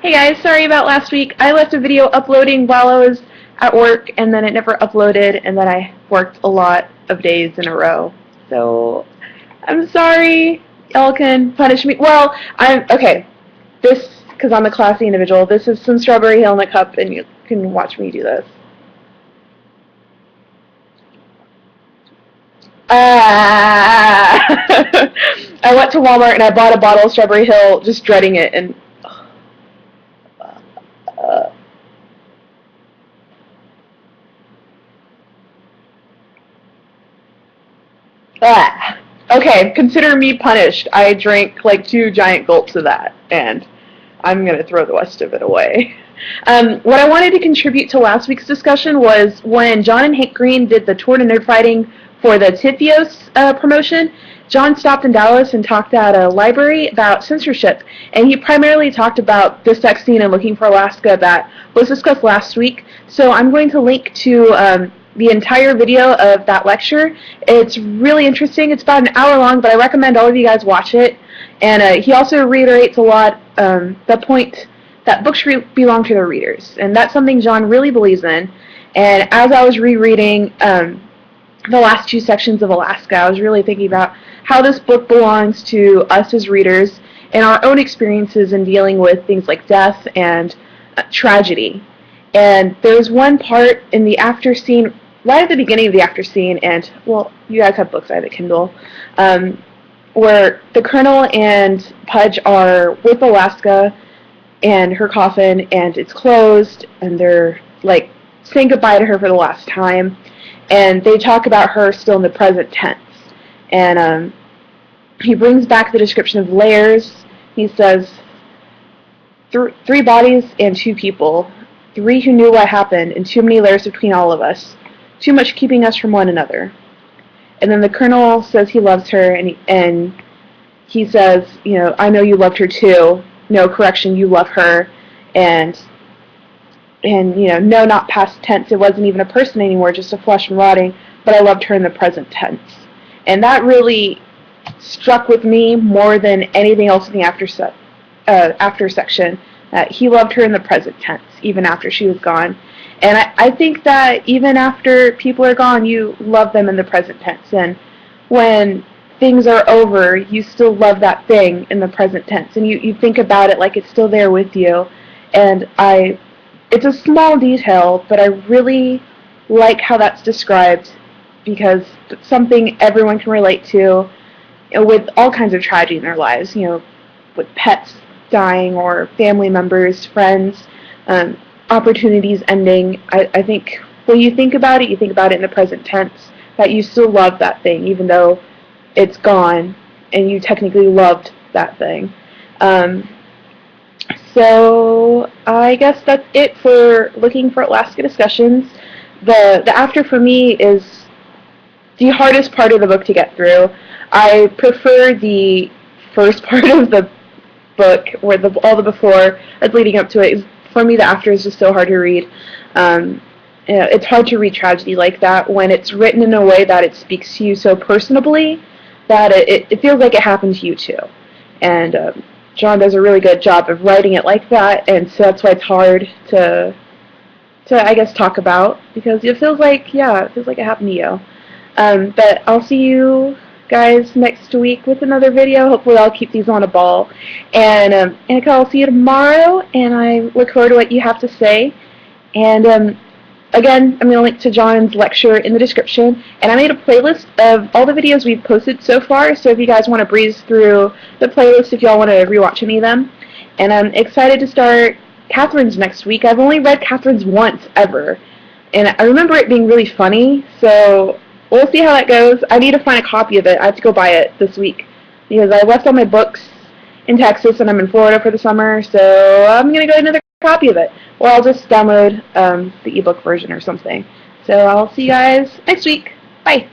Hey guys, sorry about last week. I left a video uploading while I was at work and then it never uploaded and then I worked a lot of days in a row. So, I'm sorry. Y'all can punish me. Well, okay. This, because I'm a classy individual, this is some Strawberry Hill in a cup and you can watch me do this. I went to Walmart and I bought a bottle of Strawberry Hill just dreading it and okay, consider me punished. I drank like 2 giant gulps of that, and I'm going to throw the rest of it away. What I wanted to contribute to last week's discussion was when John and Hank Green did the tour to nerd fighting for the Tifios promotion. John stopped in Dallas and talked at a library about censorship, and he primarily talked about the sex scene in Looking for Alaska that was discussed last week. So I'm going to link to the entire video of that lecture. It's really interesting. It's about an hour long, but I recommend all of you guys watch it. And he also reiterates a lot the point that books belong to their readers, and that's something John really believes in. And as I was rereading the last 2 sections of Alaska, I was really thinking about how this book belongs to us as readers and our own experiences in dealing with things like death and tragedy. And there's one part in the after scene, right at the beginning of the after scene, and, well, you guys have books, I have a Kindle, where the Colonel and Pudge are with Alaska and her coffin, and it's closed, and they're, like, saying goodbye to her for the last time, and they talk about her still in the present tense. And he brings back the description of layers. He says, 3 bodies and 2 people, 3 who knew what happened, and too many layers between all of us, too much keeping us from one another. And then the Colonel says he loves her, and he says, you know, I know you loved her too. No, correction, you love her. And you know, no, not past tense. It wasn't even a person anymore, just a flesh and rotting, but I loved her in the present tense. And that really struck with me more than anything else in the after section. He loved her in the present tense, even after she was gone. And I think that even after people are gone, you love them in the present tense. And when things are over, you still love that thing in the present tense. And you think about it like it's still there with you. And it's a small detail, but I really like how that's described because it's something everyone can relate to, you know, with all kinds of tragedy in their lives, you know, with pets dying or family members, friends, opportunities ending. I think when you think about it, you think about it in the present tense, that you still love that thing, even though it's gone, and you technically loved that thing. So I guess that's it for Looking for Alaska discussions. The after for me is the hardest part of the book to get through. I prefer the first part of the book, where all the before that's leading up to it. For me, the after is just so hard to read. You know, it's hard to read tragedy like that when it's written in a way that it speaks to you so personably that it feels like it happened to you too. And John does a really good job of writing it like that, and so that's why it's hard to I guess talk about, because it feels like, yeah, it feels like it happened to you. But I'll see you guys next week with another video. Hopefully I'll keep these on a ball. And I'll see you tomorrow, and I look forward to what you have to say. And again, I'm going to link to John's lecture in the description. And I made a playlist of all the videos we've posted so far, so if you guys want to breeze through the playlist, if y'all want to rewatch any of them. And I'm excited to start Catherine's next week. I've only read Catherine's once, ever. And I remember it being really funny, so we'll see how that goes. I need to find a copy of it. I have to go buy it this week, because I left all my books in Texas, and I'm in Florida for the summer, so I'm going to get another copy of it. Or I'll just download the ebook version or something. So I'll see you guys next week. Bye!